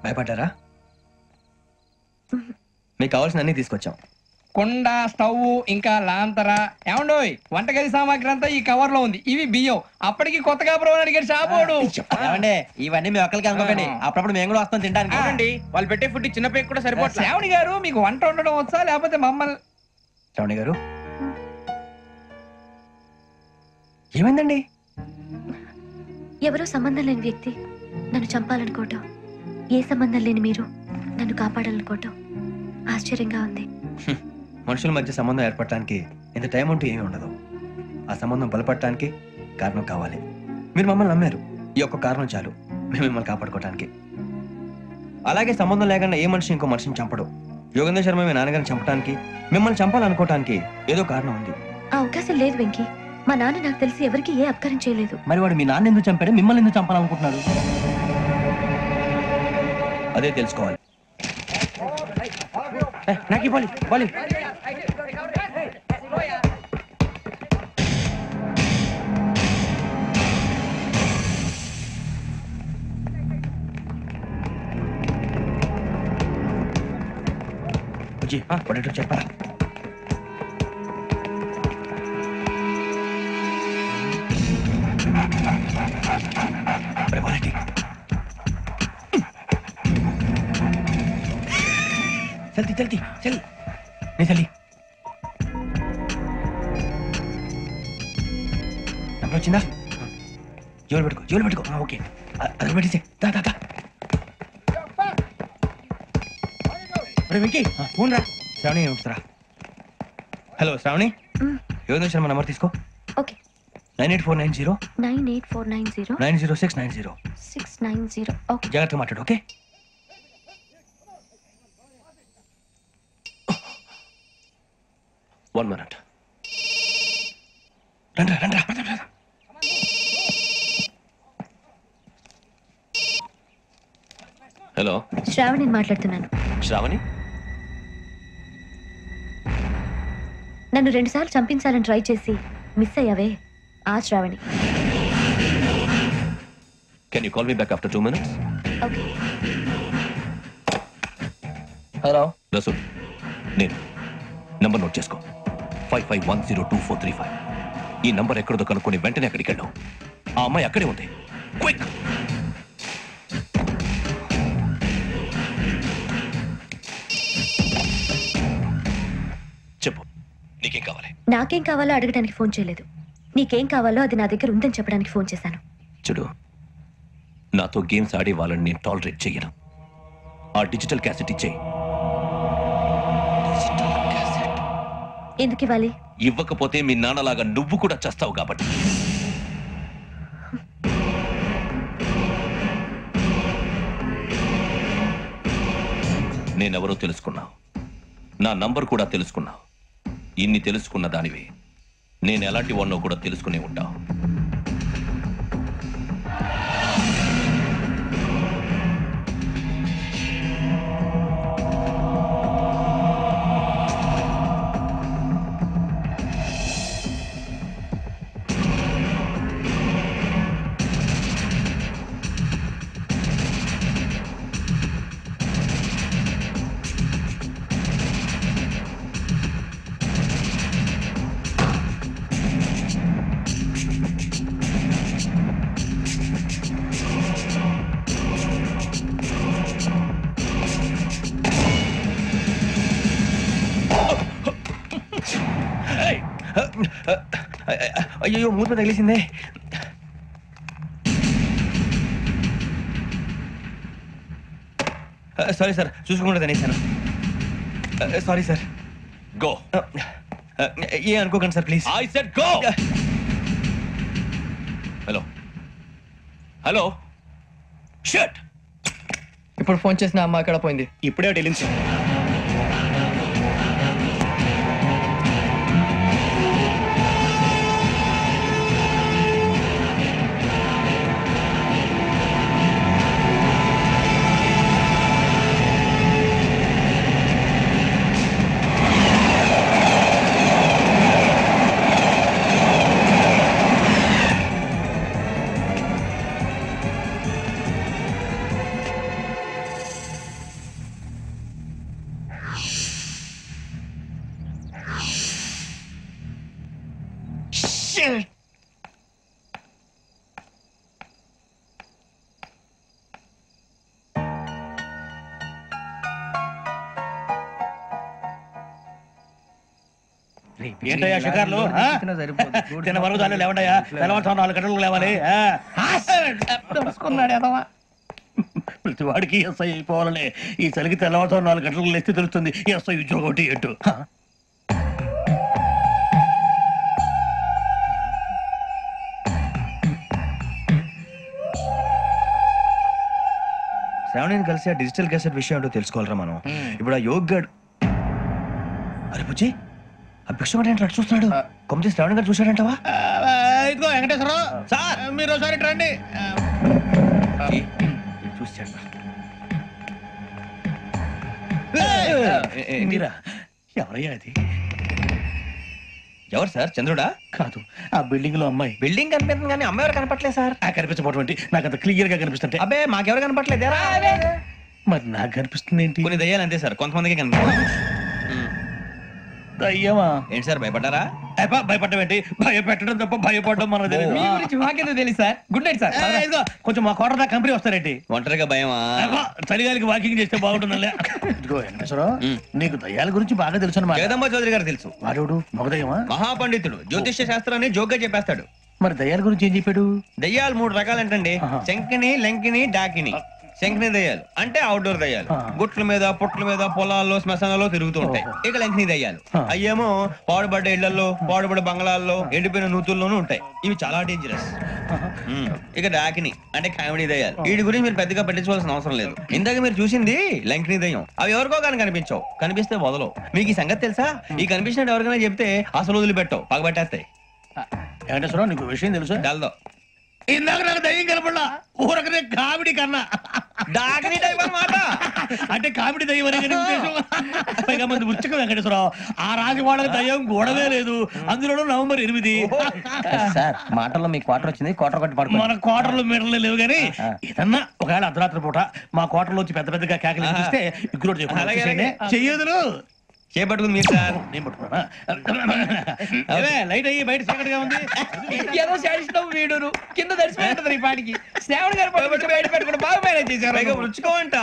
భయపడ్డారా? మీకు కావాల్సిన అన్ని తీసుకొచ్చాం. కుండ, స్టవ్, ఇంకా లాంతర. ఏమండోయ్, వంటగది సామాగ్రి అంతా ఈ కవర్ లో ఉంది. ఇవి బియ్యం. అప్పటికి కొత్తగా అడిగాడు షాపోడు. ఏమండి ఇవన్నీ మీ ఒక్కరికి అనుకోకండి, అప్పుడప్పుడు మేము కూడా వస్తాం తింటానికి. అవునండి, వాళ్ళు పెట్టే ఫుడ్ చిన్న పేరు కూడా సరిపోతుంది. శ్రావణి గారు, మీకు వంట ఉండడం వచ్చా లేకపోతే మమ్మల్ని? శ్రావణి గారు ఏమైందండి? ఎవరో సంబంధం లేని వ్యక్తి నన్ను చంపాలనుకోవటం, ఏ సంబంధం లేని మీరు నన్ను కాపాడాలనుకోవటం ఆశ్చర్యంగా ఉంది. మనుషుల మధ్య సంబంధం ఏర్పడటానికి ఇంత టైం ఉంటూ ఏమీ ఉండదు. ఆ సంబంధం బలపడటానికి కారణం కావాలి. మీరు మమ్మల్ని నమ్మారు, ఈ ఒక్క కారణం చాలు మేము మిమ్మల్ని కాపాడుకోవటానికి. అలాగే సంబంధం లేకుండా ఏ మనిషి ఇంకో మనిషిని చంపడు. యోగేంద్ర శర్మ మీ నాన్నగారిని చంపడానికి, మిమ్మల్ని చంపాలనుకోవటానికి ఏదో కారణం ఉంది. ఆ అవకాశం లేదు వెంకీ. మా నాన్న నాకు తెలిసి ఎవరికి ఏ అపకారం చేయలేదు. మరి వాడు మీ నాన్న ఎందుకు చంపాడు, మిమ్మల్ని ఎందుకు చంపాలనుకుంటున్నాడు? అదే తెలుసుకోవాలి. నాకు ఇవ్వాలి. చెప్పరా? जल्दी जल्दी चल नहीं चली नंबर వచ్చిందా? జోలు పెట్టుకో. ఓకే, అది పెట్టేసి దా దా దా. వెంకీ ఫోన్ రా. శ్రావణి ఉంచుతారా? హలో శ్రావణి, యోగేంద్ర శర్మ నంబర్ తీసుకో. ఓకే. 98490 98490 90690 690. ఓకే, జాగ్రత్తగా మాట్లాడు. Okay, One minute. రండ్రా. హలో, శ్రావణి మాట్లాడుతున్నాను. శ్రావణి, నన్ను 2 సార్లు చంపించాలని ట్రై చేసి మిస్ అయ్యావే, ఆ Shravani. can you call me back after 2 minutes? Okay. Hello Rasool, నేను నంబర్ నోట్ చేసుకో. 55102435. ఈ నంబర్ ఎక్కడదో కనుక్కొని వెంటనే అక్కడికి వెళ్ళాం. ఆ అమ్మాయి అక్కడే ఉంది. క్విక్. చెప్పు, నీకేం కావాలి? నాకేం కావాలో అడగడానికి ఫోన్ చేయలేదు. నీకేం కావాలో అది నా దగ్గర ఉందని చెప్పడానికి ఫోన్ చేశాను. చూడు, నాతో గేమ్స్ ఆడే వాళ్ళని నేను టాలరేట్ చెయ్యను. ఆ డిజిటల్ క్యాసెట్ ఇచ్చేయి. ఎందుకు ఇవ్వాలి? ఇవ్వకపోతే మీ నాన్నలాగా నువ్వు కూడా చేస్తావు కాబట్టి. నేనెవరో తెలుసుకున్నావు, నా నంబర్ కూడా తెలుసుకున్నావు. ఇన్ని తెలుసుకున్న దానివి నేను ఎలాంటి వాడినో కూడా తెలుసుకునే ఉంటావు. అయ్యో, మూత తగిలేసిందే. సారీ సార్, చూసుకోకుండా తినేసాను. Sorry sir. గో. ఏ అనుకోకండి sir, please. I said go. Hello hello, shut. ఇప్పుడు ఫోన్ చేసిన అమ్మ ఎక్కడ పోయింది? ఇప్పుడే వెళ్ళింది సార్. ఏంటయ్యా షికార్లు తిన్న వరకు చాలు లేవండయ్యా తెల్లవారుతో 4 గంటలకు లేవాలి ప్రతి వాడికి ఎస్ఐ అయిపోవాలనే ఈ చలికి తెల్లవారుతో 4 గంటలకు లేస్తే తెలుస్తుంది ఎస్ఐ ఉద్యోగం ఒకటి ఎటు శ్రావణిని కలిసి ఆ డిజిటల్ క్యాసెట్ విషయం ఏంటో తెలుసుకోవాలరా మనం. ఇప్పుడు ఆ యోగ్ గడ్ అరే బుజ్జి ఆ భిక్ష అట్లా చూస్తున్నాడు. కొమ్మతి శ్రావణి గారు చూశాడంటవా? ఇదిగో వెంకటేశ్వరరావు సార్ మీరు ఒకసారి రండి. చూశాడు. మీరా ఎవరయ్యా అది? ఎవరు సార్? చంద్రుడా? కాదు, ఆ బిల్డింగ్ లో అమ్మాయి. బిల్డింగ్ కనిపిస్తుంది కానీ అమ్మాయి ఎవరు కనపట్లేదు సార్. కనిపించబోటువంటి నాకు అంత క్లియర్ గా కనిపిస్తుంటే. అబ్బే మాకెవరు కనపట్లేదేరా? మరి నాకు కనిపిస్తుంది ఏంటి? కొన్ని దయ్యాలు అంతే సార్, కొంతమందికి కనిపిస్తుంది. అయ్యమా ఏంటి సార్ భయపడ్డారా? భయపడడం ఏంటి? భయపెట్టడం తప్ప భయపడడం మనకు తెలియదు. మీ గురించి మాకేదో తెలుసు సార్. Good night sir. కొంచెం మా కోట కంపెనీ వస్తారేంటి? ఒంటరిగా భయమా? చలిగాలికి వాకింగ్ చేస్తే బాగుంటుందిలే. ఇదిగో వెంకటేశ్వరరావు నీకు దయ్యాల గురించి బాగా తెలుసు అన్నమాట. జగదంబ చౌదరి గారు తెలుసు. వాడు మగదయ్యమా? మహాపండితుడు, జ్యోతిష్య శాస్త్రాన్ని జోగ్గా చెప్పేస్తాడు. మరి దయ్యాల గురించి ఏం చెప్పాడు? దయ్యాలు 3 రకాలంటండి. శంకిని, లంకిని, డాకిని. శంకిని దయ్యాలు అంటే అవుట్డోర్ దయ్యాలు, గుట్ల మీద పుట్ల మీద పొలాల్లో శ్మశానాల్లో తిరుగుతూ ఉంటాయి. ఇక లంకిని దయ్యాలు అయ్యేమో పాడుబడ్డ ఇళ్లలో, పాడుబడ్డ బంగ్లాల్లో, ఎండిపోయిన నూతుల్లోనూ ఉంటాయి. ఇవి చాలా డేంజరస్. ఇక డాకిని అంటే కామెడీ దయ్యాలు. వీటి గురించి మీరు పెద్దగా పట్టించుకోవాల్సిన అవసరం లేదు. ఇందాక మీరు చూసింది లంకిని దయ్యం. అవి ఎవరికో కానీ కనిపించవు, కనిపిస్తే వదలవు. మీకు ఈ సంగతి తెలుసా? ఈ కనిపించినట్టు ఎవరికైనా చెప్తే అసలు వదిలిపెట్టవు, పగబట్టేస్తాయి. వెంకటేశ్వరరావు నీకు విషయం తెలుసు? డల్దో ఇందాక నాకు దయ్యం కనపడలా, ఊరకనే కామెడీ కన్నా డాకిని టైప్ అన్నమాట. అంటే కామెడీ దయ్యం అనే పైగా మంది ఉచ్చక వెంకటేశ్వరరావు. ఆ రాజు వాళ్ళకి దయ్యం గోడవే లేదు, అందులోనూ నవంబర్ 8. సార్ మాటల్లో మీ క్వార్టర్ వచ్చింది, క్వార్టర్ కొట్టి పడుకో. మన క్వార్టర్లు మీటర్లు లేవు కానీ ఏదన్నా ఒకవేళ అర్ధరాత్రి పూట మా క్వార్టర్లో వచ్చి పెద్ద పెద్దగా కేకలు ఇస్తే ఇగ్గురు చెయ్యదులు చేపట్టుకుంది మీరు సార్. నేను పట్టుకున్నా లైట్ అయ్యి బయట చీకటిగా ఉంది. ఏదో శాడిస్తాం వీడును కింద దర్శనం ఈ పాటికి. శ్రావణ్ గారు పట్టుబట్టి బయట పెట్టుకుంటే బాగా మేనేజ్ చేశారు. రుచుకోమంట.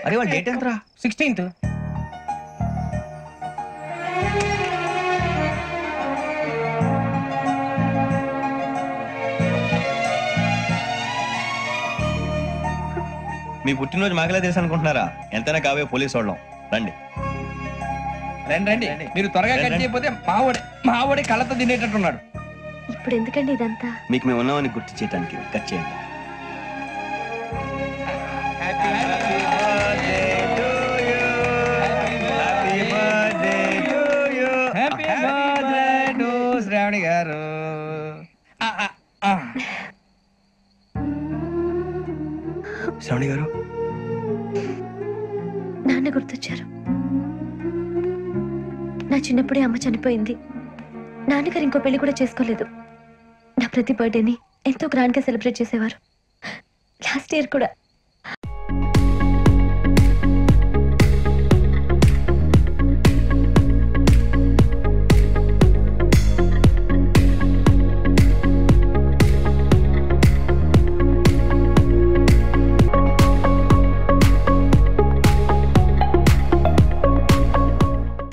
అరే వాళ్ళ డేట్ ఎంతరా? 16th. మీ పుట్టినరోజు మాకలే తెలుసు అనుకుంటున్నారా? ఎంతైనా కావే పోలీసు వాళ్ళం. రండి రండి మీరు త్వరగా కట్ చేయకపోతే మావోడే కళ్ళతో తినేటట్టున్నాడు. ఇప్పుడు ఎందుకండి ఇదంతా? మీకు మేము ఉన్నామని గుర్తు చేయడానికి కట్ చేయండి. హ్యాపీ బర్త్డే టు శ్రావణి గారు. శ్రావణి గారు నాన్న గుర్తొచ్చారు. నా చిన్నప్పుడే అమ్మ చనిపోయింది. నాన్నగారు ఇంకో పెళ్లి కూడా చేసుకోలేదు. నా ప్రతి బర్త్డేని ఎంతో గ్రాండ్ గా సెలబ్రేట్ చేసేవారు. లాస్ట్ ఇయర్ కూడా